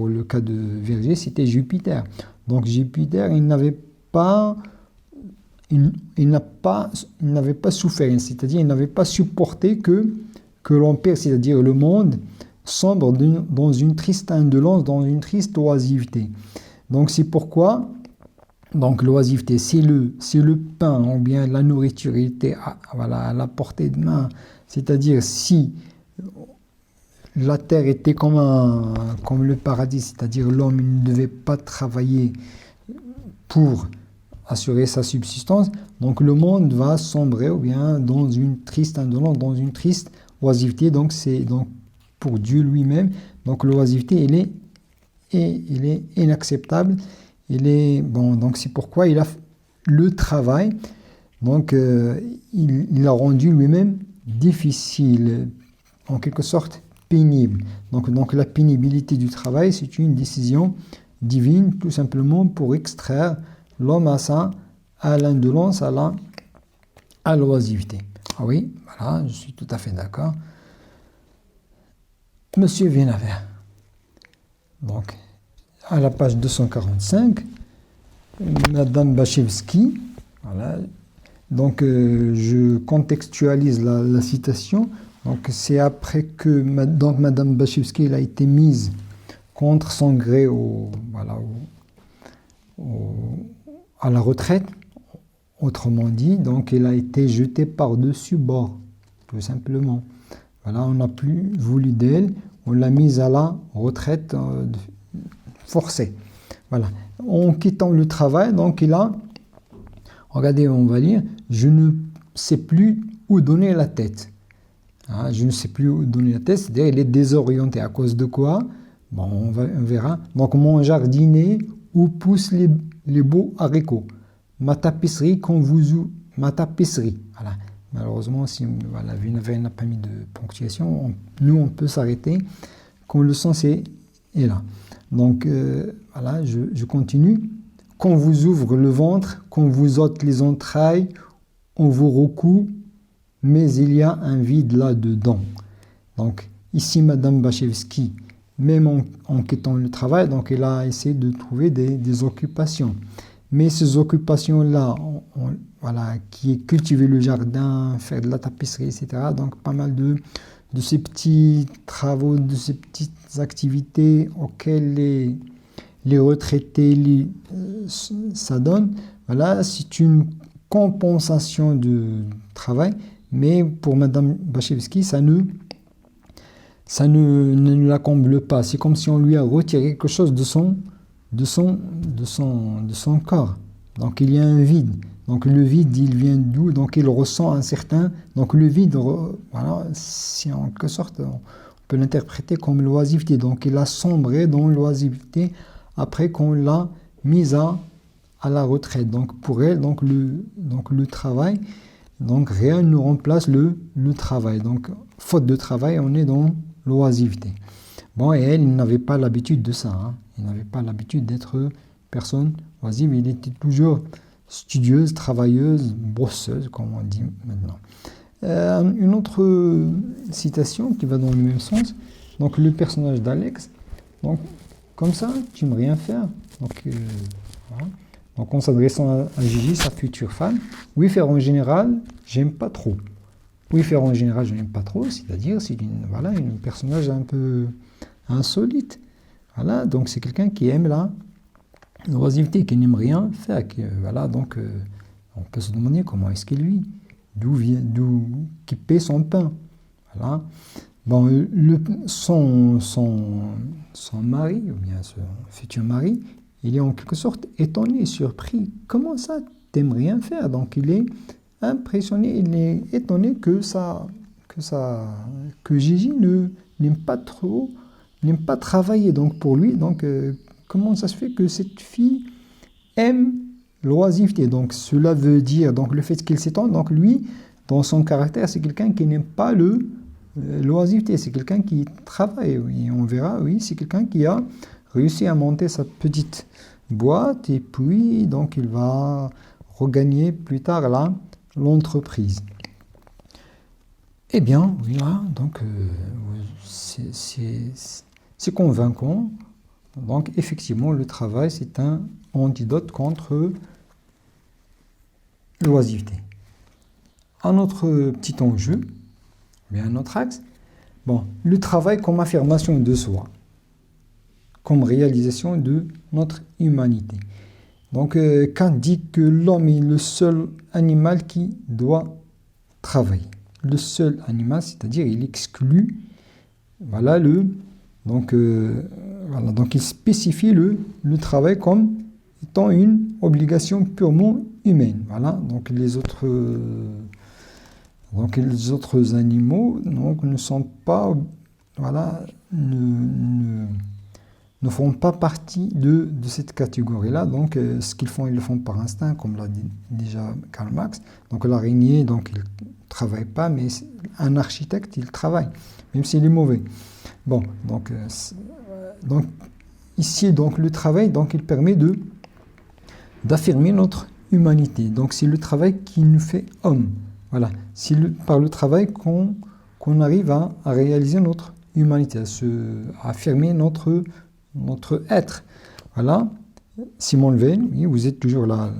le cas de Verger, c'était Jupiter. Donc Jupiter, il n'avait pas souffert, c'est-à-dire il n'avait pas supporté que l'empire, c'est-à-dire le monde, sombre dans une triste indolence, dans une triste oisiveté. Donc c'est pourquoi, l'oisiveté, c'est le pain ou bien la nourriture, il était à la portée de main. C'est-à-dire si la terre était comme le paradis, c'est-à-dire l'homme ne devait pas travailler pour assurer sa subsistance, donc le monde va sombrer ou bien dans une triste indolence, dans une triste oisiveté. Donc c'est pour Dieu lui-même, donc l'oisiveté il est inacceptable. Donc c'est pourquoi il a le travail, donc il l'a rendu lui-même difficile, en quelque sorte pénible. Donc la pénibilité du travail, c'est une décision divine, tout simplement pour extraire l'homme à l'indolence, à l'oisiveté. Ah oui, voilà, je suis tout à fait d'accord. Monsieur Vienavert. Donc, à la page 245, Madame Bachevsky, voilà. Donc, je contextualise la citation. Donc, c'est après que Madame Bachevsky elle a été mise contre son gré à la retraite. Autrement dit, donc, elle a été jetée par-dessus bord, tout simplement. Voilà, on n'a plus voulu d'elle, on l'a mise à la retraite forcée. Voilà. En quittant le travail, donc il a, regardez, on va lire, je ne sais plus où donner la tête. Hein, je ne sais plus où donner la tête, c'est-à-dire il est désorienté. À cause de quoi? Bon, on verra. Donc mon jardinier, où poussent les beaux haricots. Ma tapisserie, quand vous ma tapisserie. Voilà. Malheureusement, si voilà, Vunaver n'a pas mis de ponctuation, nous, on peut s'arrêter quand le sens est là. Donc, voilà, je continue. Qu'on vous ouvre le ventre, qu'on vous ôte les entrailles, on vous recoue, mais il y a un vide là-dedans. Donc, ici, Madame Bachevski, même en quittant le travail, donc elle a essayé de trouver des occupations. Mais ces occupations-là, voilà, qui est cultiver le jardin, faire de la tapisserie, etc. Donc, pas mal de ces petits travaux, de ces petites activités auxquelles les retraités ça donne. Voilà, c'est une compensation de travail, mais pour Madame Bachevski, ça ne la comble pas. C'est comme si on lui a retiré quelque chose de son corps. Donc il y a un vide. Donc le vide, il vient d'où? Donc il ressent un certain... Donc le vide, voilà, si en quelque sorte, on peut l'interpréter comme l'oisiveté. Donc il a sombré dans l'oisiveté après qu'on l'a mise à la retraite. Donc pour elle, donc le travail, donc rien ne remplace le travail. Donc faute de travail, on est dans l'oisiveté. Bon, et elle, il n'avait pas l'habitude de ça. Hein. Il n'avait pas l'habitude d'être personne oisive. Il était toujours studieuse, travailleuse, brosseuse, comme on dit maintenant. Une autre citation qui va dans le même sens. Donc le personnage d'Alex. Donc comme ça, tu n'aimes rien faire. Donc, voilà. Donc en s'adressant à Gigi, sa future femme. Oui, faire en général, j'aime pas trop. Oui, faire en général, je n'aime pas trop, c'est-à-dire c'est une personnage un peu insolite. Voilà, donc c'est quelqu'un qui aime l'oisiveté, qui n'aime rien faire. Voilà, donc on peut se demander comment est-ce qu'il vit, qui paie son pain. Voilà. Bon, son mari, ou bien son futur mari, il est en quelque sorte étonné, surpris. Comment ça, t'aimes rien faire? Donc il est impressionné, il est étonné que Gigi n'aime pas travailler. Donc pour lui, donc comment ça se fait que cette fille aime l'oisiveté? Donc cela veut dire donc le fait qu'il s'étonne. Donc lui, dans son caractère, c'est quelqu'un qui n'aime pas l'oisiveté. C'est quelqu'un qui travaille. Oui, on verra. Oui, c'est quelqu'un qui a réussi à monter sa petite boîte et puis donc il va regagner plus tard l'entreprise. Eh bien, voilà, donc c'est convaincant. Donc effectivement, le travail, c'est un antidote contre l'oisiveté. Un autre petit enjeu, mais un autre axe, le travail comme affirmation de soi, comme réalisation de notre humanité. Donc, Kant dit que l'homme est le seul animal qui doit travailler. Le seul animal, c'est-à-dire il exclut, donc il spécifie le travail comme étant une obligation purement humaine. Voilà, donc les autres animaux ne sont pas, ne font pas partie de cette catégorie-là. Donc, ce qu'ils font, ils le font par instinct, comme l'a dit déjà Karl Marx. Donc, l'araignée, donc, il ne travaille pas, mais un architecte, il travaille, même s'il est mauvais. Bon, donc ici, donc, le travail, donc, il permet d'affirmer notre humanité. Donc, c'est le travail qui nous fait homme. Voilà, c'est par le travail qu'on arrive à réaliser notre humanité, à affirmer notre être. Voilà. Simone Veil, oui, vous êtes toujours là.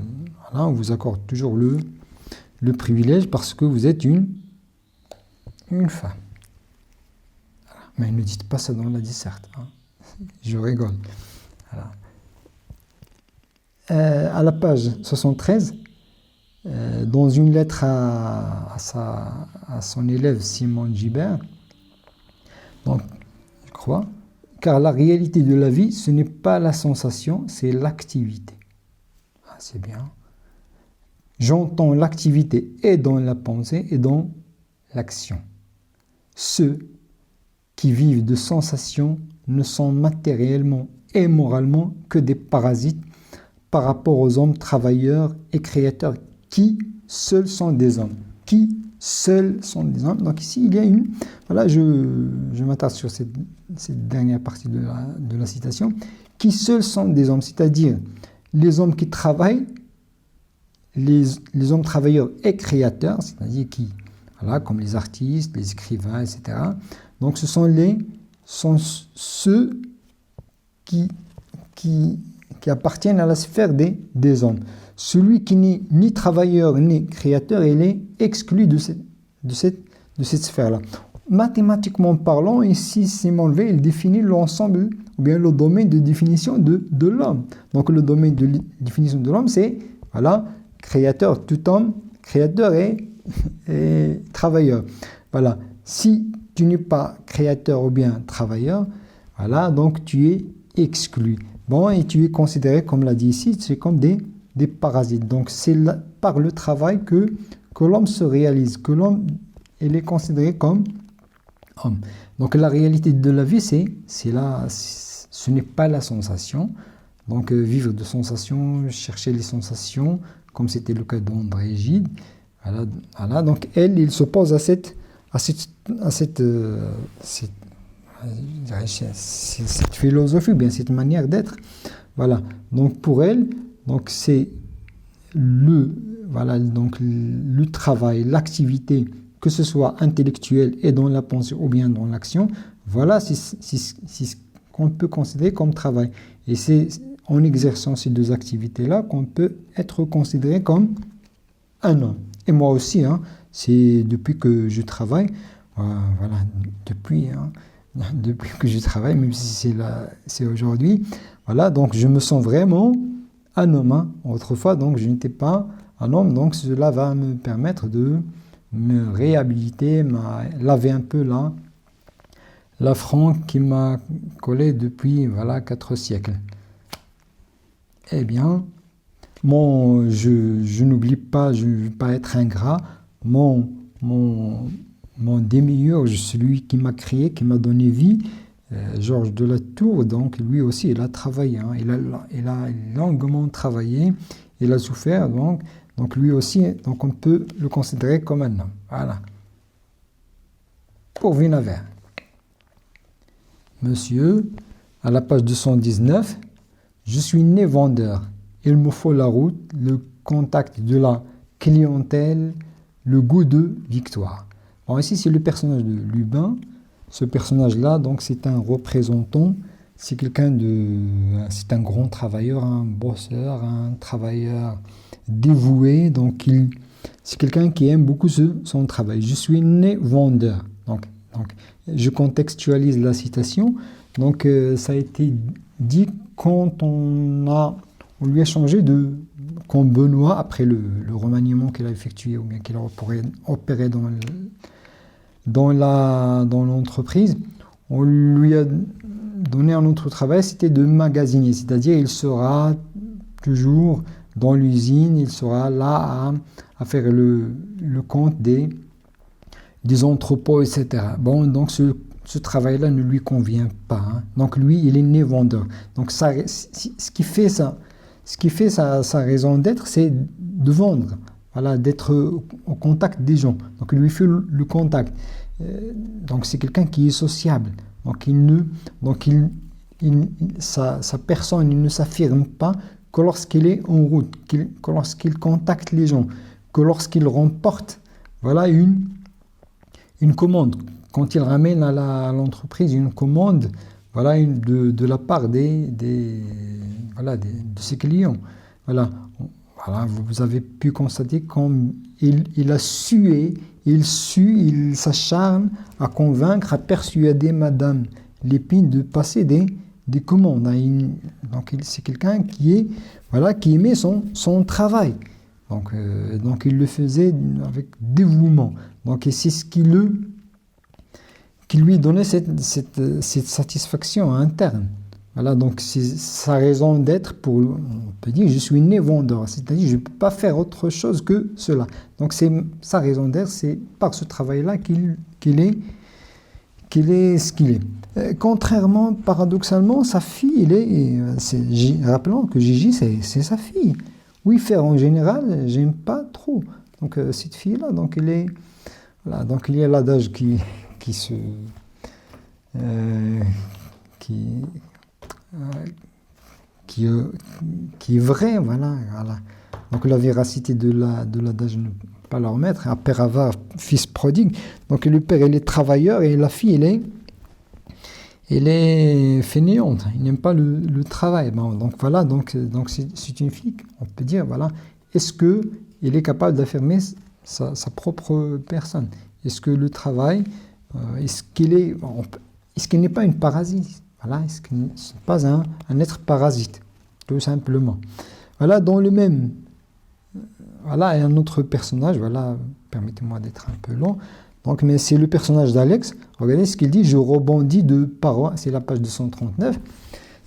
Voilà, on vous accorde toujours le privilège parce que vous êtes une femme. Voilà. Mais ne dites pas ça dans la disserte. Hein. Je rigole. Voilà. À la page 73, dans une lettre à son élève Simone Gibert, donc, je crois, car la réalité de la vie, ce n'est pas la sensation, c'est l'activité. Ah, c'est bien. J'entends l'activité et dans la pensée et dans l'action. Ceux qui vivent de sensations ne sont matériellement et moralement que des parasites par rapport aux hommes travailleurs et créateurs qui seuls sont des hommes. Qui seuls sont des hommes. Donc ici, il y a une... Voilà, je m'attarde sur cette dernière partie de la citation. Qui seuls sont des hommes, c'est-à-dire les hommes qui travaillent, les hommes travailleurs et créateurs, c'est-à-dire qui, voilà, comme les artistes, les écrivains, etc. Donc ce sont ceux qui appartiennent à la sphère des hommes. Celui qui n'est ni travailleur ni créateur, il est exclu de cette sphère-là. Mathématiquement parlant, ici, Simon Weil, il définit l'ensemble, ou bien le domaine de définition de l'homme. Donc le domaine de définition de l'homme, c'est, voilà, créateur, tout homme, créateur et travailleur. Voilà. Si tu n'es pas créateur ou bien travailleur, voilà, donc tu es exclu. Bon, et tu es considéré, comme l'a dit ici, c'est comme des parasites. Donc c'est par le travail que l'homme se réalise, que l'homme, il est considéré comme homme. Donc la réalité de la vie, ce n'est pas la sensation. Donc vivre de sensations, chercher les sensations, comme c'était le cas d'André Gide. Voilà. Donc il s'oppose à cette philosophie, bien cette manière d'être. Voilà. Donc pour elle, donc c'est le travail, l'activité, que ce soit intellectuelle et dans la pensée ou bien dans l'action. Voilà, c'est ce qu'on peut considérer comme travail. Et c'est en exerçant ces deux activités-là qu'on peut être considéré comme un homme. Et moi aussi, c'est depuis que je travaille, voilà, depuis que je travaille, même si c'est aujourd'hui, voilà, donc je me sens vraiment un homme. Autrefois, donc je n'étais pas un homme, donc cela va me permettre de me réhabiliter, laver un peu la frange qui m'a collé depuis, voilà, 4 siècles. Eh bien, je n'oublie pas, je ne veux pas être ingrat, mon démiurge, celui qui m'a créé, qui m'a donné vie, Georges de la Tour, donc lui aussi, il a travaillé, il a longuement travaillé, il a souffert, donc lui aussi, donc on peut le considérer comme un homme. Voilà. Pour Vinaver. Monsieur, à la page 219, je suis né vendeur. Il me faut la route, le contact de la clientèle, le goût de victoire. Bon, ici, c'est le personnage de Lubin. Ce personnage-là, donc, c'est un représentant, c'est c'est un grand travailleur, un bosseur, un travailleur dévoué. Donc, c'est quelqu'un qui aime beaucoup son travail. Je suis né vendeur. Donc, je contextualise la citation. Donc, ça a été dit quand on lui a changé quand Benoît, après le remaniement qu'il a effectué ou bien qu'il a opéré dans l'entreprise, on lui a donné un autre travail, c'était de magasinier, c'est-à-dire il sera toujours dans l'usine, il sera là à faire le compte des entrepôts, etc. Bon, donc ce travail-là ne lui convient pas. Donc lui, il est né vendeur. Donc ce qui fait sa raison d'être, c'est de vendre. Voilà, d'être au contact des gens. Donc, il lui fait le contact. Donc, c'est quelqu'un qui est sociable. Donc, sa personne, il ne s'affirme pas que lorsqu'il est en route, que lorsqu'il contacte les gens, que lorsqu'il remporte, voilà, une commande. Quand il ramène à l'entreprise une commande, voilà, de la part de ses clients. Voilà. Voilà, vous avez pu constater qu'il a sué, il s'acharne à convaincre, à persuader Madame Lépine de passer des commandes. Donc c'est quelqu'un qui aimait son travail. Donc il le faisait avec dévouement. Donc c'est ce qui lui donnait cette satisfaction interne. Voilà, donc c'est sa raison d'être on peut dire, je suis né vendeur, c'est-à-dire je ne peux pas faire autre chose que cela. Donc c'est sa raison d'être, c'est par ce travail-là qu'il est ce qu'il est. Contrairement, paradoxalement, sa fille, rappelons que Gigi, c'est sa fille. Oui, faire en général, j'aime pas trop. Donc cette fille-là, donc elle est, voilà, donc il y a l'adage qui se, qui, qui, qui est vrai, voilà, voilà. Donc la véracité de l'adage ne peut pas la remettre. Un père avare, fils prodigue. Donc le père, il est travailleur et la fille, elle est fainéante. Il n'aime pas le travail. Bon, donc voilà, donc c'est une fille, on peut dire, voilà, est-ce qu'elle est capable d'affirmer sa propre personne? Est-ce que le travail, est-ce qu'il n'est pas une parasite? Voilà, est-ce qu'il n'est pas un être parasite, tout simplement. Voilà, dans le même, voilà, et un autre personnage, voilà, permettez-moi d'être un peu long, donc, mais c'est le personnage d'Alex. Regardez ce qu'il dit, je rebondis de paroi, c'est la page 239,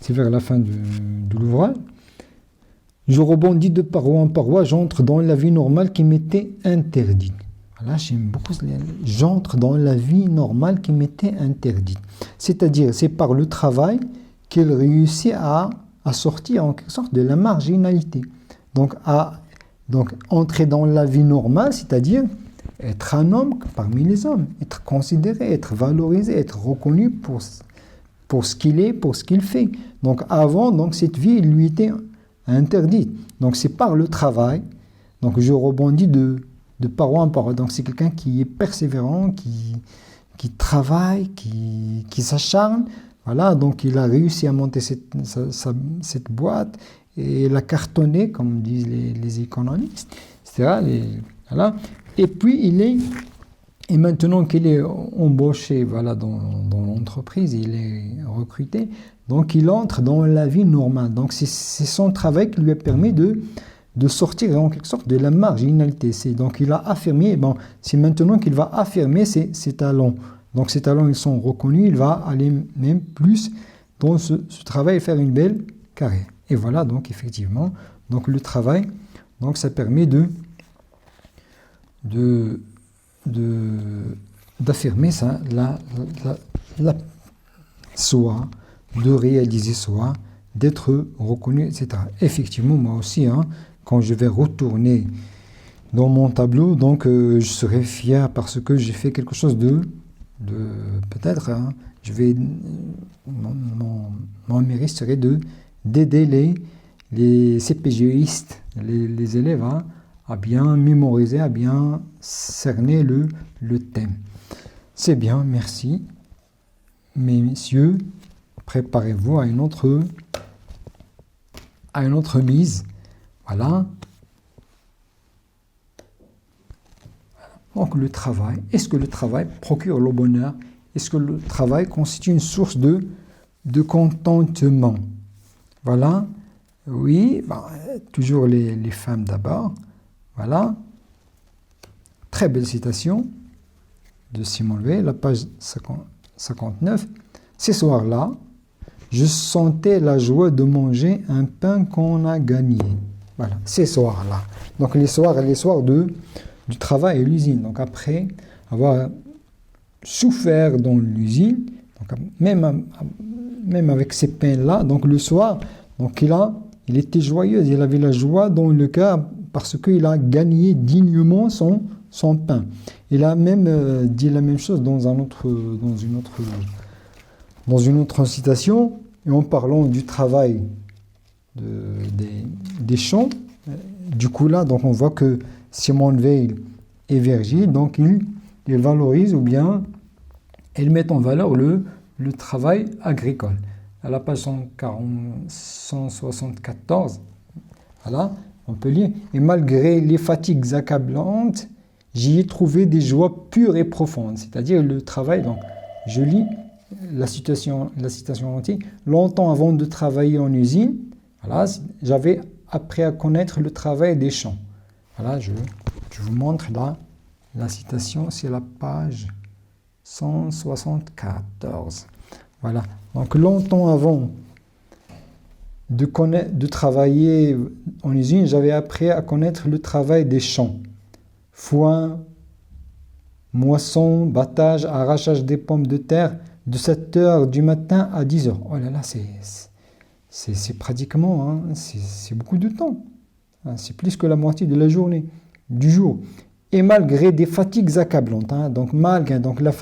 c'est vers la fin de l'ouvrage. Je rebondis de paroi en paroi, j'entre dans la vie normale qui m'était interdite. Voilà, j'aime beaucoup, j'entre dans la vie normale qui m'était interdite. C'est-à-dire, c'est par le travail qu'elle réussit à sortir en quelque sorte de la marginalité. Donc, entrer dans la vie normale, c'est-à-dire être un homme parmi les hommes, être considéré, être valorisé, être reconnu pour ce qu'il est, pour ce qu'il fait. Donc, avant, donc, cette vie lui était interdite. Donc, c'est par le travail. Donc, je rebondis de paroi en paroi. Donc, c'est quelqu'un qui est persévérant, qui travaille, qui s'acharne. Voilà, donc il a réussi à monter cette boîte et la cartonner, comme disent les économistes, etc. Voilà. Et puis, et maintenant qu'il est embauché, voilà, dans l'entreprise, il est recruté, donc il entre dans la vie normale. Donc, c'est son travail qui lui a permis de sortir en quelque sorte de la marginalité. Donc, il a affirmé, bon, c'est maintenant qu'il va affirmer ses talents. Donc, ces talents, ils sont reconnus, il va aller même plus dans ce travail et faire une belle carrière. Et voilà, donc, effectivement, donc le travail, donc, ça permet d'affirmer ça, soi, de réaliser soi, d'être reconnu, etc. Effectivement, moi aussi, hein, quand je vais retourner dans mon tableau, donc je serai fier parce que j'ai fait quelque chose de peut-être, hein, mon mérite serait d'aider les CPGistes, les élèves, hein, à bien mémoriser, à bien cerner le thème. C'est bien, merci. Mais messieurs, préparez-vous à une autre mise. Voilà. Donc le travail, est-ce que le travail procure le bonheur? Est-ce que le travail constitue une source de contentement? Voilà, oui, toujours les femmes d'abord. Voilà, très belle citation de Simone Weil, la page 59. Ces soirs-là, je sentais la joie de manger un pain qu'on a gagné. Voilà, ces soirs-là. Donc les soirs du travail à l'usine. Donc après avoir souffert dans l'usine, donc même avec ces pains-là, donc le soir, donc il était joyeux, il avait la joie dans le cœur parce qu'il a gagné dignement son pain. Il a même dit la même chose dans une autre citation, et en parlant du travail des champs. Du coup là, donc on voit que Simone Weil et Virgile, donc ils valorisent ou bien ils mettent en valeur le travail agricole. À la page 174, voilà, on peut lire. Et malgré les fatigues accablantes, j'y ai trouvé des joies pures et profondes. C'est-à-dire le travail, donc je lis la citation entière. Longtemps avant de travailler en usine, voilà, j'avais appris à connaître le travail des champs. Voilà, je vous montre là, la citation, c'est la page 174. Voilà, donc longtemps avant de travailler en usine, j'avais appris à connaître le travail des champs. Foin, moisson, battage, arrachage des pommes de terre, de 7 heures du matin à 10 heures. Oh là là, c'est pratiquement, hein, c'est beaucoup de temps. C'est plus que la moitié de la journée. du jour. Et malgré des fatigues accablantes, hein, donc la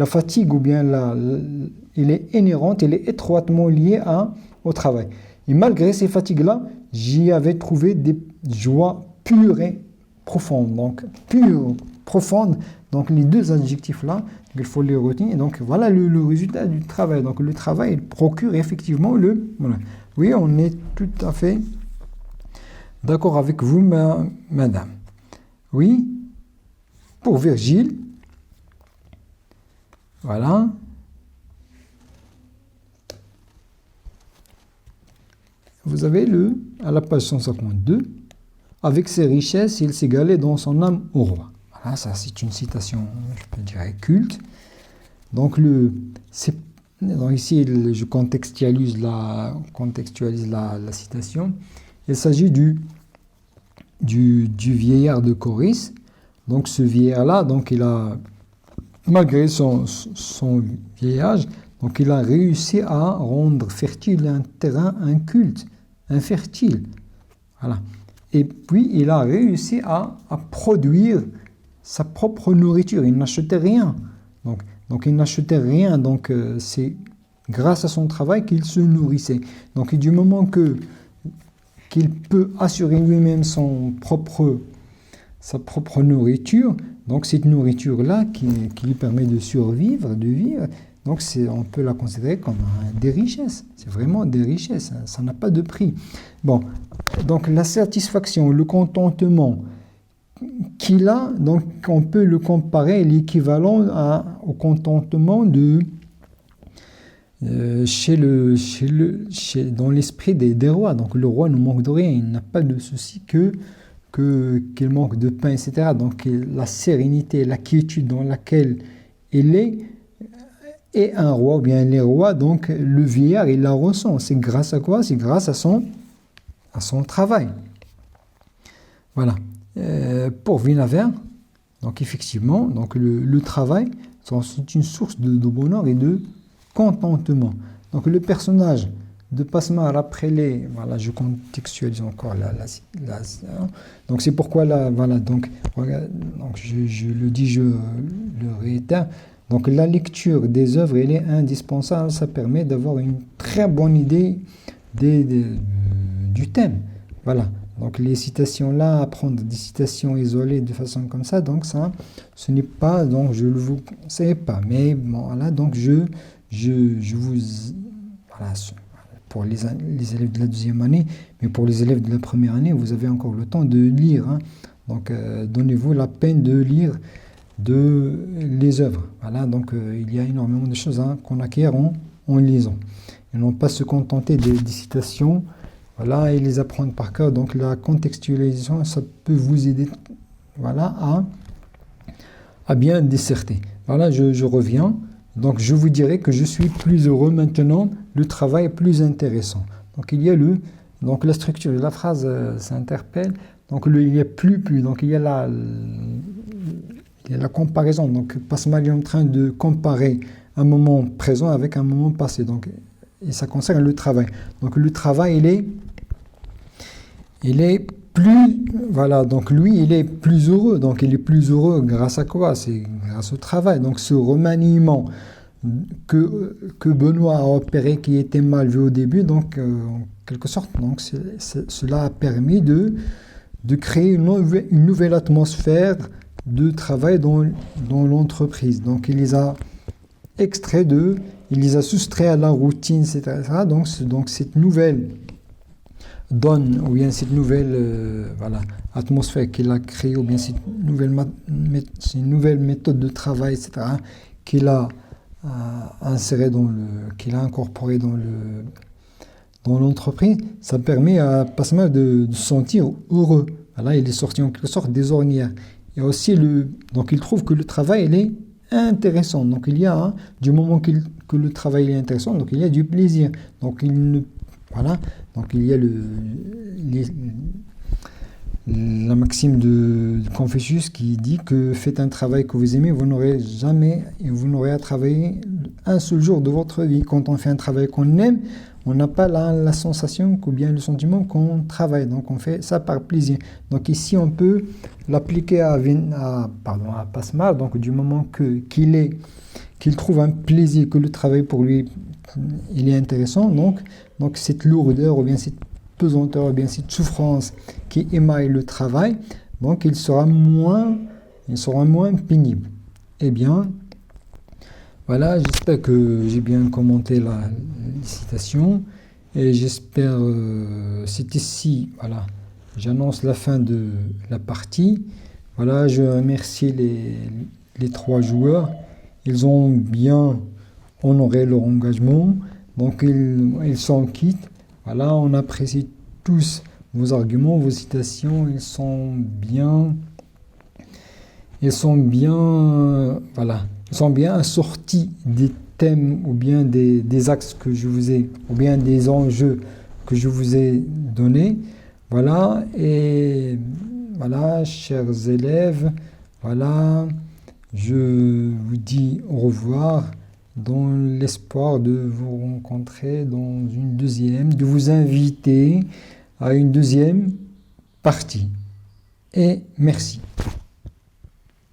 fatigue ou bien elle est inhérente, elle est étroitement liée au travail. Et malgré ces fatigues-là, j'y avais trouvé des joies pures et profondes. Donc, pure, profonde. Donc, les deux adjectifs-là, il faut les retenir. Donc, voilà le résultat du travail. Donc, le travail il procure effectivement Voilà. Oui, on est tout à fait d'accord avec vous, madame. Oui, pour Virgile, voilà. Vous avez à la page 152, avec ses richesses, il s'égalait dans son âme au roi. Voilà, ça c'est une citation, je peux dire, culte. Donc, ici, je contextualise la citation. Il s'agit du vieillard de Coris. Donc, ce vieillard-là, donc, il a, malgré son vieillage, donc, il a réussi à rendre fertile un terrain inculte, infertile. Voilà. Et puis, il a réussi à produire sa propre nourriture. Il n'achetait rien. Donc il n'achetait rien. Donc, c'est grâce à son travail qu'il se nourrissait. Donc, du moment qu'il peut assurer lui-même sa propre nourriture, donc cette nourriture-là qui lui permet de survivre, de vivre, donc on peut la considérer comme des richesses. C'est vraiment des richesses. Ça n'a pas de prix. Bon, donc la satisfaction, le contentement qu'il a, donc on peut le comparer, l'équivalent au contentement dans l'esprit des rois. Donc le roi ne manque de rien, il n'a pas de souci qu'il manque de pain, etc. Donc la sérénité, la quiétude dans laquelle il est, et un roi, ou bien les rois, donc le vieillard, il la ressent. C'est grâce à quoi? C'est grâce à son travail. Voilà. Pour Vinaver, donc effectivement, donc le travail, c'est une source de bonheur et de contentement. Donc le personnage de Passemar après voilà, je contextualise encore donc c'est pourquoi voilà, donc je le dis, je le réitère. Donc la lecture des œuvres, elle est indispensable, ça permet d'avoir une très bonne idée du thème. Voilà. Donc les citations là, apprendre des citations isolées de façon comme ça, donc ça, ce n'est pas, donc je ne vous conseille pas. Mais bon, voilà, donc je vous, voilà, pour les élèves de la deuxième année, mais pour les élèves de la première année, vous avez encore le temps de lire. Hein. Donc donnez-vous la peine de lire les œuvres. Voilà, donc il y a énormément de choses qu'on acquiert en lisant. Et non pas se contenter des citations. Voilà, et les apprendre par cœur. Donc la contextualisation, ça peut vous aider, voilà, à bien disserter. Voilà, je reviens. Donc je vous dirais que je suis plus heureux maintenant, le travail est plus intéressant. Donc il y a donc la structure de la phrase s'interpelle. Donc il y a plus, donc il y a la comparaison. Donc Passemar est en train de comparer un moment présent avec un moment passé. Donc, et ça concerne le travail. Donc le travail, il est plus, voilà, donc lui, il est plus heureux. Donc il est plus heureux grâce à quoi? C'est grâce au travail. Donc ce remaniement que Benoît a opéré, qui était mal vu au début, donc en quelque sorte, donc cela a permis de créer une nouvelle atmosphère de travail dans l'entreprise. Donc il les a extraits il les a soustraits à la routine, etc. Donc cette nouvelle donne, ou bien cette nouvelle voilà, atmosphère qu'il a créée, ou bien cette nouvelle méthode de travail, etc., qu'il a qu'il a incorporé dans l'entreprise, ça permet à Passemar de se sentir heureux. Voilà, il est sorti en quelque sorte des ornières. Et aussi, donc il trouve que le travail, il est intéressant. Donc il y a, du moment que le travail est intéressant, donc il y a du plaisir. Donc voilà, donc il y a la maxime de Confucius qui dit que faites un travail que vous aimez, vous n'aurez à travailler un seul jour de votre vie. Quand on fait un travail qu'on aime, on n'a pas la sensation ou bien le sentiment qu'on travaille. Donc on fait ça par plaisir. Donc ici on peut l'appliquer à Passemar. Donc du moment qu'il trouve un plaisir, que le travail pour lui il est intéressant, donc cette lourdeur ou bien cette pesanteur ou bien cette souffrance qui émaille le travail, donc il sera moins pénible. Eh bien, voilà, j'espère que j'ai bien commenté la citation et j'espère c'est ici, voilà, j'annonce la fin de la partie. Voilà, je remercie les 3 joueurs. Ils ont bien honoré leur engagement, donc ils sont quittes. Voilà, on apprécie tous vos arguments, vos citations, ils sont bien, voilà, ils sont bien assortis des thèmes ou bien des axes que je vous ai, ou bien des enjeux que je vous ai donnés. Voilà, et voilà, chers élèves, voilà, je vous dis au revoir dans l'espoir de vous rencontrer de vous inviter à une deuxième partie. Et merci.